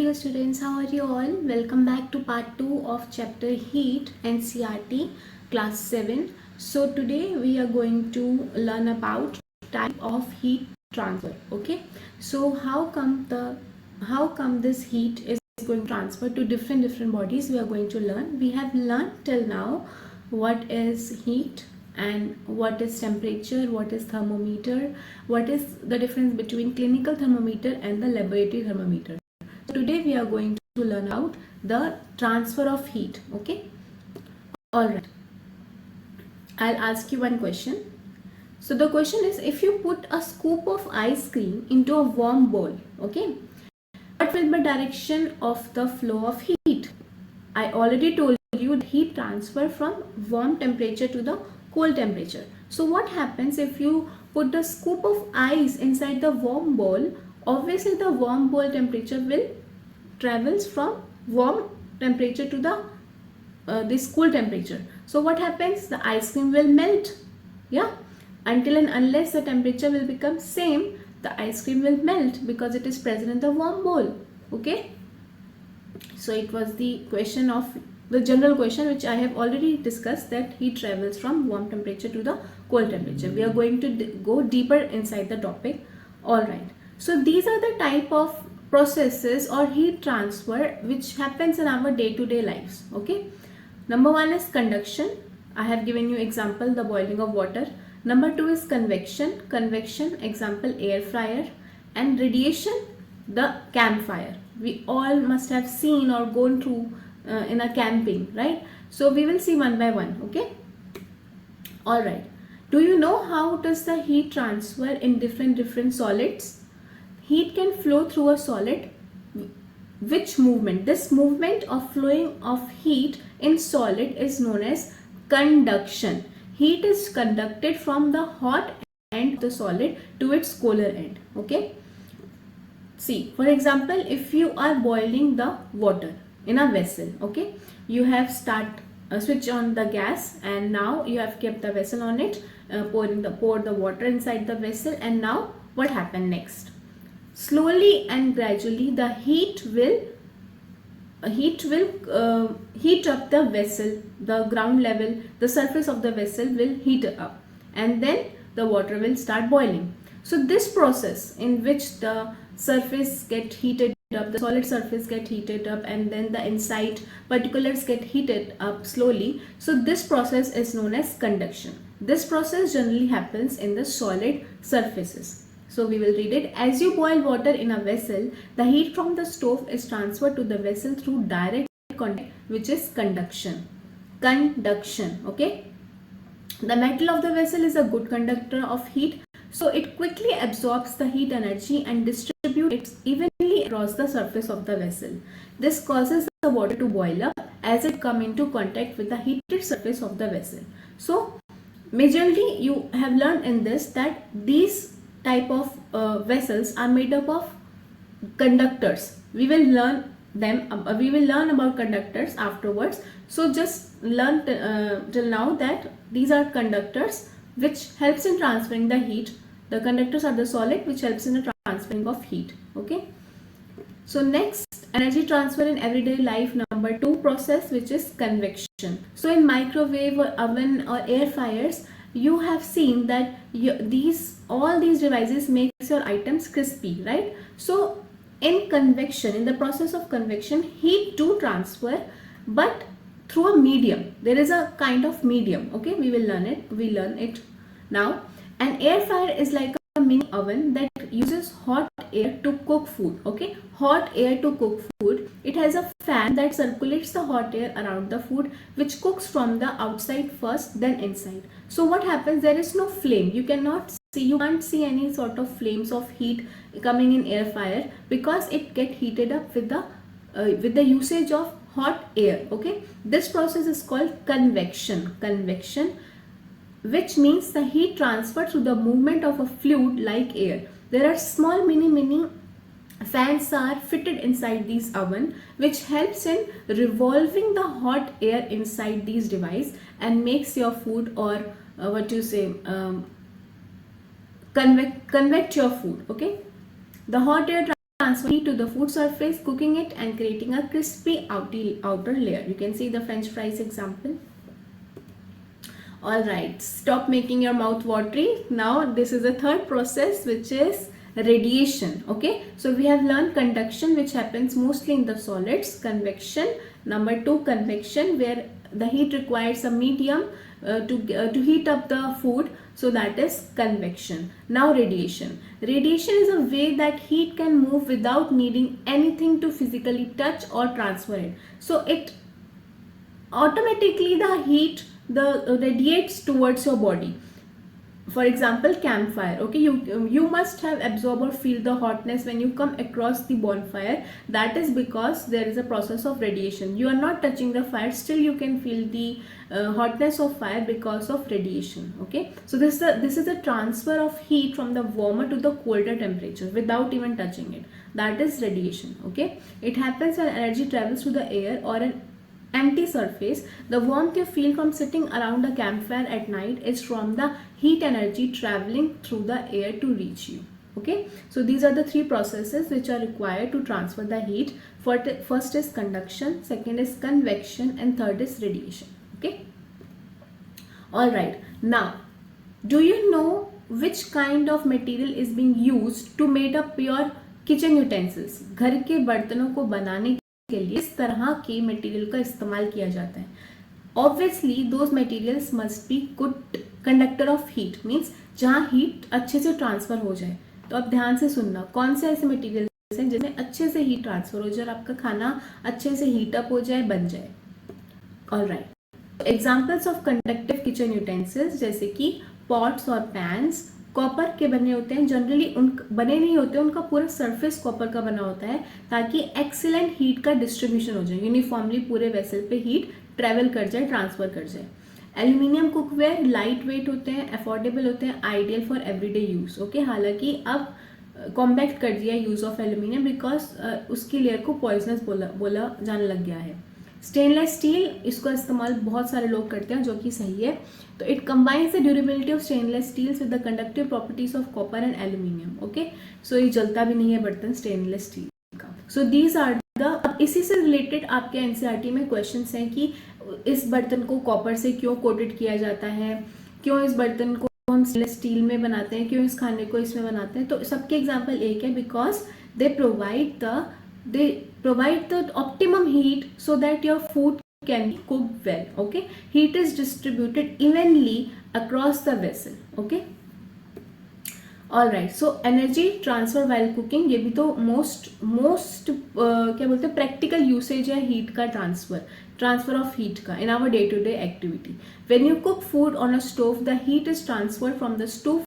dear students, how are you all? Welcome back to part 2 of chapter Heat NCERT class 7. So today we are going to learn about type of heat transfer. Okay, so how come this heat is going to transfer to different bodies? We are going to learn. We have learned till now what is heat and what is temperature, what is thermometer, what is the difference between clinical thermometer and the laboratory thermometer. Today we are going to learn about the transfer of heat. Okay, all right, I'll ask you one question. So the question is, if you put a scoop of ice cream into a warm bowl, okay, what will be the direction of the flow of heat? I already told you heat transfer from warm temperature to the cold temperature. So what happens if you put the scoop of ice inside the warm bowl? Obviously the warm bowl temperature will travels from warm temperature to the this cool temperature. So what happens? The ice cream will melt. Yeah, until and unless the temperature will become same, the ice cream will melt because it is present in the warm bowl. Okay, so it was the question of the general question which I have already discussed, that heat travels from warm temperature to the cold temperature. We are going to go deeper inside the topic. All right, so these are the type of processes or heat transfer which happens in our day-to-day lives. Okay, number one is conduction. I have given you example, the boiling of water. Number two is convection. Convection, example, air fryer. And radiation, the campfire. We all must have seen or gone through in a camping, right? So we will see one by one. Okay, all right, do you know how does the heat transfer in different solids? Heat can flow through a solid. Which movement? This movement of flowing of heat in solid is known as conduction. Heat is conducted from the hot end of the solid to its colder end. Okay, see, for example, if you are boiling the water in a vessel, okay, you have switch on the gas, and now you have kept the vessel on it, pour the water inside the vessel, and now what happened next? Slowly and gradually the heat will heat up the vessel. The ground level, the surface of the vessel will heat up, and then the water will start boiling. So this process in which the surface get heated up, the solid surface get heated up, and then the inside particulars get heated up slowly. So this process is known as conduction. This process generally happens in the solid surfaces. So we will read it. As you boil water in a vessel, the heat from the stove is transferred to the vessel through direct contact, which is conduction. Conduction, okay. The metal of the vessel is a good conductor of heat, so it quickly absorbs the heat energy and distributes it evenly across the surface of the vessel. This causes the water to boil up as it comes into contact with the heated surface of the vessel. So majorly you have learned in this that these type of vessels are made up of conductors. We will learn them. We will learn about conductors afterwards. So just learn till now that these are conductors which helps in transferring the heat. The conductors are the solid which helps in the transferring of heat. Okay. So next, energy transfer in everyday life, number two process, which is convection. So in microwave or oven or air fryers, you have seen that all these devices makes your items crispy, right? So in convection, in the process of convection, heat do transfer, but through a medium. There is a kind of medium. Okay, we will learn it. We learn it now. An air fryer is like a mini oven that uses hot air to cook food. Okay, hot air to cook food. It has a fan that circulates the hot air around the food, which cooks from the outside first, then inside. So what happens? There is no flame. You can't see any sort of flames of heat coming in air fryer because it get heated up with the usage of hot air. Okay, this process is called convection. Convection, which means the heat transferred through the movement of a fluid like air. There are small mini fans are fitted inside these oven, which helps in revolving the hot air inside these device and makes your food, or convect your food. Okay, the hot air transfer heat to the food surface, cooking it and creating a crispy outer layer. You can see the French fries example. All right, stop making your mouth watery. Now this is the third process, which is radiation. Okay, so we have learned conduction, which happens mostly in the solids. Convection, number 2, convection, where the heat requires a medium to heat up the food, so that is convection. Now radiation. Radiation is a way that heat can move without needing anything to physically touch or transfer it. So it automatically, the heat radiates towards your body. For example, campfire. Okay, you must have absorbed or feel the hotness when you come across the bonfire. That is because there is a process of radiation. You are not touching the fire, still you can feel the hotness of fire because of radiation. Okay, so this is a transfer of heat from the warmer to the colder temperature without even touching it. That is radiation. Okay, it happens when energy travels through the air or an empty surface. The warmth you feel from sitting around a campfire at night is from the heat energy traveling through the air to reach you. Okay, so these are the three processes which are required to transfer the heat. First is conduction, second is convection, and third is radiation. Okay, all right. Now, do you know which kind of material is being used to make up your kitchen utensils? घर के बर्तनों को बनाने के लिए इस तरह के मटेरियल का इस्तेमाल किया जाता है. Obviously those materials must be good conductor of heat, means जहाँ हीट अच्छे से ट्रांसफर हो जाए. तो आप ध्यान से सुनना, कौन से ऐसे मटेरियल्स हैं जिसमें अच्छे से हीट ट्रांसफर हो जाए और आपका खाना अच्छे से हीट अप हो जाए, बन जाए. Alright, examples of conductive kitchen utensils जैसे कि पॉट्स और पैन्स कॉपर के बने होते हैं. जनरली उन बने नहीं होते, उनका पूरा सरफेस कॉपर का बना होता है ताकि एक्सीलेंट हीट का डिस्ट्रीब्यूशन हो जाए, यूनिफॉर्मली पूरे वेसल पे हीट ट्रेवल कर जाए, ट्रांसफर कर जाए. एल्यूमिनियम कुकवेयर लाइट वेट होते हैं, अफोर्डेबल होते हैं, ideal for everyday use. Okay, हालांकि अब कॉम्पैक्ट कर दिया यूज ऑफ एल्यूमिनियम बिकॉज उसकी लेयर को पॉइजनस बोला जाने लग गया है. स्टेनलेस स्टील, इसका इस्तेमाल बहुत सारे लोग करते हैं जो कि सही है. तो it combines the durability of stainless steels with the conductive properties of copper and aluminium. Okay, so ये जलता भी नहीं है बर्तन स्टेनलेस स्टील का. सो दीज आर द, अब इसी से रिलेटेड आपके एनसीईआरटी में क्वेश्चंस हैं कि इस बर्तन को कॉपर से क्यों कोटेड किया जाता है, क्यों इस बर्तन को हम स्टेनलेस स्टील में बनाते हैं, क्यों इस खाने को इसमें बनाते हैं. तो सबके एग्जाम्पल एक है, because they provide the optimum heat so that your food can be cooked well. Okay, heat is distributed evenly across the vessel. Okay, all right. So energy transfer while cooking, ये भी तो most क्या बोलते हैं practical usage है heat का, transfer of heat का in our day to day activity. When you cook food on a stove, the heat is transferred from the stove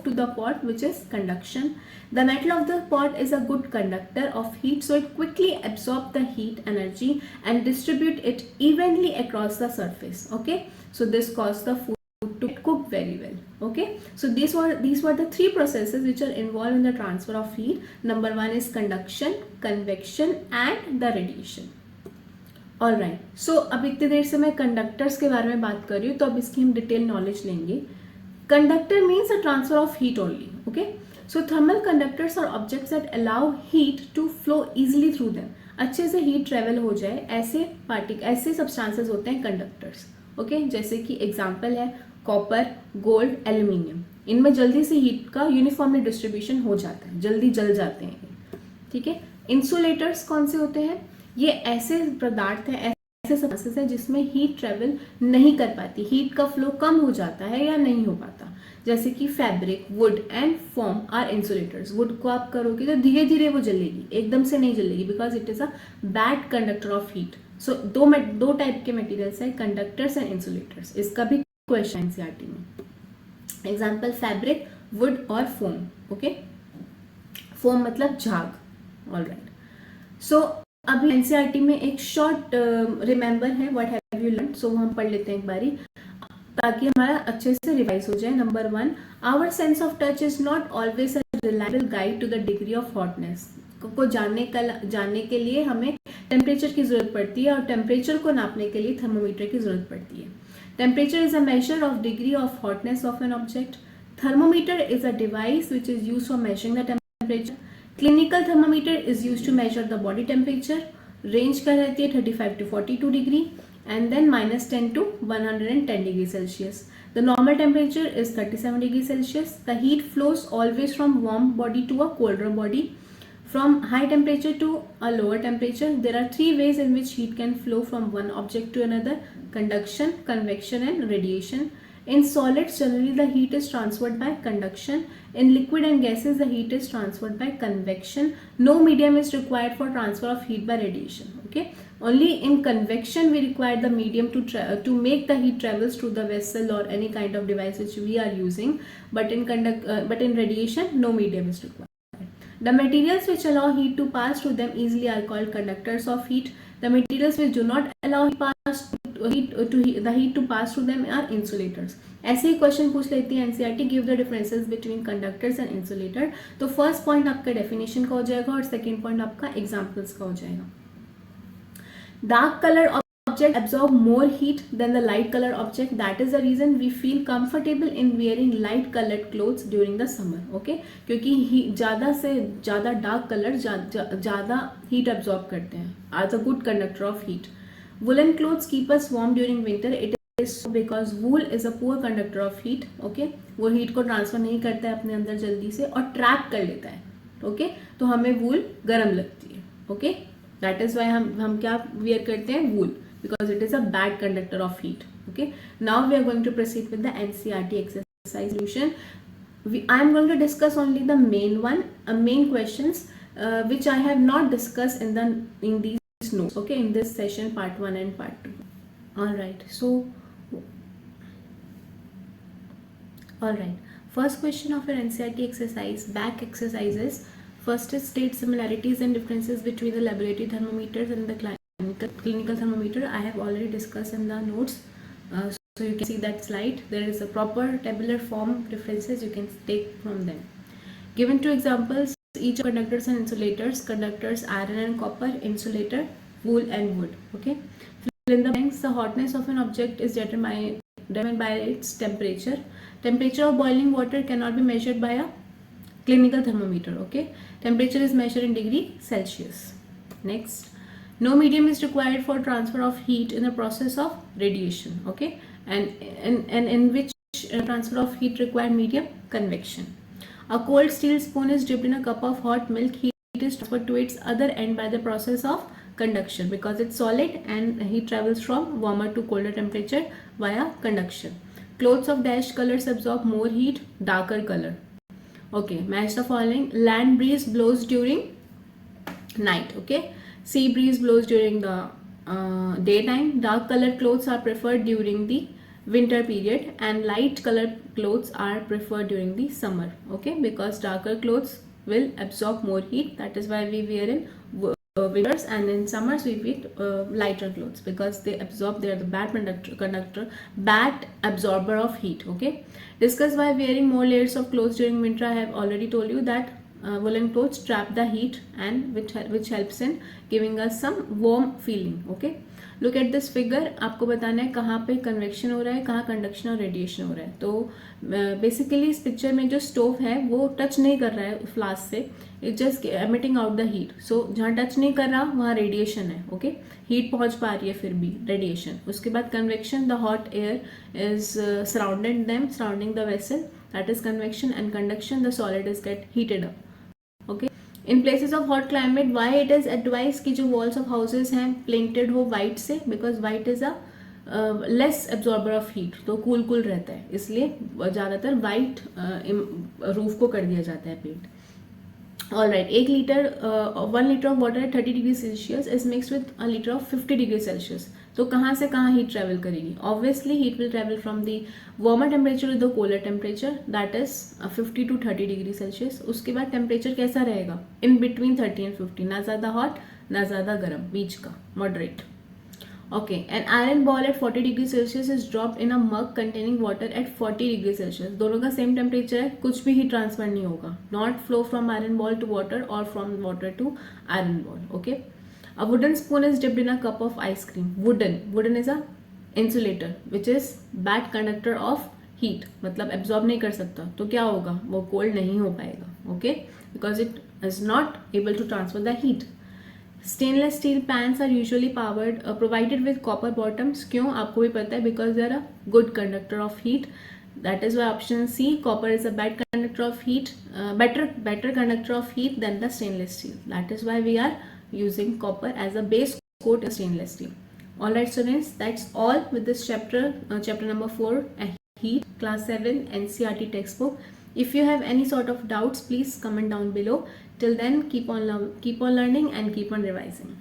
to the pot, which is conduction. The metal of the pot is a good conductor of heat, so it quickly absorbs the heat energy and distribute it evenly across the surface. Okay, so this causes the food to cook very well. Okay, so these were the three processes which are involved in the transfer of heat. Number 1 is conduction, convection and the radiation. All right, so अब इतनी देर से मैं conductors के बारे में बात कर रही हूँ, तो अब इसकी हम डिटेल नॉलेज लेंगे. Conductor means a transfer of heat only. Okay, so thermal conductors are objects that allow heat to flow easily through them. अच्छे से हीट ट्रेवल हो जाए, ऐसे सब्सटेंसेस होते हैं कंडक्टर्स. ओके, जैसे कि एग्जाम्पल है कॉपर, गोल्ड, एल्यूमिनियम. इनमें जल्दी से हीट का यूनिफॉर्मली डिस्ट्रीब्यूशन हो जाता है, जल्दी जल जाते हैं. ठीक है, इंसुलेटर्स कौन से होते हैं? ये ऐसे पदार्थ हैं, ऐसे सब्सटेंसेस हैं जिसमें हीट ट्रेवल नहीं कर पाती, हीट का फ्लो कम हो जाता है या नहीं हो पाता. जैसे कि fabric, wood and foam are insulators. Wood को आप करोगे तो धीरे धीरे वो जलेगी, एकदम से नहीं जलेगी, because it is a bad conductor of heat. So दो टाइप के मटेरियल्स हैं, कंडक्टर्स एंड इंसुलेटर्स. इसका भी क्वेश्चन एनसीईआरटी में. एग्जाम्पल फैब्रिक, वुड और फोम. ओके, फोम मतलब झाग. ऑल राइट, सो अभी एनसीईआरटी में एक शॉर्ट रिमेंबर है व्हाट हैव यू लर्न, सो हम पढ़ लेते हैं एक बारी ताकि हमारा अच्छे से रिवाइज हो जाए. Number 1, our sense of touch is not always a reliable guide to the degree of hotness. को जानने के लिए हमें टेम्परेचर की जरूरत पड़ती है और टेम्परेचर को नापने के लिए थर्मोमीटर की जरूरत पड़ती है. Temperature is a measure of degree of hotness of an object. Thermometer is a device which is used for measuring the temperature. Clinical thermometer is use to measure the body temperature. Range का रहती है 35 to 42 degree and then -10 to 110 degree Celsius. The normal temperature is 37 degree Celsius. The heat flows always from warm body to a colder body. From high temperature to a lower temperature, there are three ways in which heat can flow from one object to another: conduction, convection, and radiation. In solids, generally the heat is transferred by conduction. In liquid and gases, the heat is transferred by convection. No medium is required for transfer of heat by radiation. Okay, only in convection we require the medium to make the heat travels through the vessel or any kind of device which we are using. But in radiation, no medium is required. The materials which allow heat to pass through them easily are called conductors of heat. The materials which do not allow the heat to pass through them are insulators. ऐसे ही question पूछ लेती है NCERT. Give the differences between conductors and insulator. तो first point आपका definition का हो जाएगा और सेकंड पॉइंट आपका एग्जांपल्स का हो जाएगा. Dark color object absorb more heat than the light color object. That is the reason we feel comfortable in wearing light colored clothes during the summer. Okay, क्योंकि ज़्यादा से ज़्यादा डार्क कलर ज़्यादा heat absorb करते हैं. As a good conductor of heat. Woolen clothes keep us warm during winter. It is so because wool is a poor conductor of heat. Okay, वो heat को transfer नहीं करता है अपने अंदर जल्दी से और ट्रैप कर लेता है. ओके, तो हमें वूल गर्म लगती है. ओके, दैट इज वाई हम क्या वियर करते हैं? वूल, because it is a bad conductor of heat. Okay, now we are going to proceed with the NCERT exercise solution. I am going to discuss only the main questions which I have not discussed in these notes. Okay, in this session, part 1 and part 2. All right, first question of your NCERT exercise, back exercises. First is state similarities and differences between the laboratory thermometers and the clinical thermometer. I have already discussed in the notes, so you can see that slide. There is a proper tabular form differences you can take from them. Given two examples, each of conductors and insulators. Conductors iron and copper, insulator wool and wood. Okay, fill in the blanks. The hotness of an object is determined by its temperature. Temperature of boiling water cannot be measured by a clinical thermometer. Okay, temperature is measured in degree Celsius. Next, no medium is required for transfer of heat in the process of radiation. Okay, and in which transfer of heat required medium? Convection. A cold steel spoon is dipped in a cup of hot milk. Heat is transferred to its other end by the process of conduction because it's solid and heat travels from warmer to colder temperature via conduction. Clothes of dash colors absorb more heat, darker color. Okay, match the following. Land breeze blows during night. Okay, sea breeze blows during the daytime. Dark colored clothes are preferred during the winter period and light colored clothes are preferred during the summer. Okay, because darker clothes will absorb more heat. That is why we wear in winters, and in summers we wear lighter clothes because they are the bad absorber of heat. Okay, discuss why wearing more layers of clothes during winter. I have already told you that woolen clothes trap the heat and which helps in giving us some warm feeling. Okay, look at this figure. आपको बताना है कहाँ पे convection हो रहा है, कहाँ conduction और रेडिएशन हो रहा है. तो बेसिकली इस पिक्चर में जो स्टोव है वो टच नहीं कर रहा है फ्लास्क से, it just emitting out the heat. So जहाँ टच नहीं कर रहा वहाँ रेडिएशन है. ओके, हीट पहुँच पा रही है फिर भी रेडिएशन. उसके बाद convection, the hot air is surrounding the vessel, that is convection. And conduction, the solid is get heated up. Okay, in places of hot climate why it is advise कि जो वॉल्स ऑफ हाउसेज हैं painted हो white से, because white is a less absorber of heat, तो cool रहता है, इसलिए ज़्यादातर वाइट रूफ को कर दिया जाता है paint. All right, 1 liter of water at 30 degree Celsius is mixed with a liter of 50 degree Celsius. तो कहाँ से कहाँ हीट ट्रेवल करेगी? Obviously heat will travel from the warmer temperature to the cooler temperature, that is 50 to 30 degree celsius. उसके बाद temperature कैसा रहेगा? In between 30 and 50, ना ज़्यादा हॉट ना ज़्यादा गर्म, बीच का, moderate. Okay, an iron ball at 40 degree Celsius is dropped in a mug containing water at 40 degree Celsius. दोनों का सेम टेम्परेचर है, कुछ भी हीट ट्रांसफर नहीं होगा. Not flow from iron ball to water और from water to iron ball. Okay, a wooden spoon is dipped in a cup of ice cream. Wooden is a insulator which is bad conductor of heat, मतलब absorb नहीं कर सकता, तो क्या होगा? वो cold नहीं हो पाएगा. Okay, because it is not able to transfer the heat. Stainless steel pans are usually provided with copper bottoms. क्यों आपको भी पता है, because they are a good conductor of heat. That is why option C, copper is a bad conductor of heat, better conductor of heat than the stainless steel. That is why we are using copper as a base coat in stainless steel. Alright students, that's all with this chapter, chapter number 4, heat, class 7 NCERT textbook. If you have any sort of doubts, please comment down below. Till then, keep on learning and keep on revising.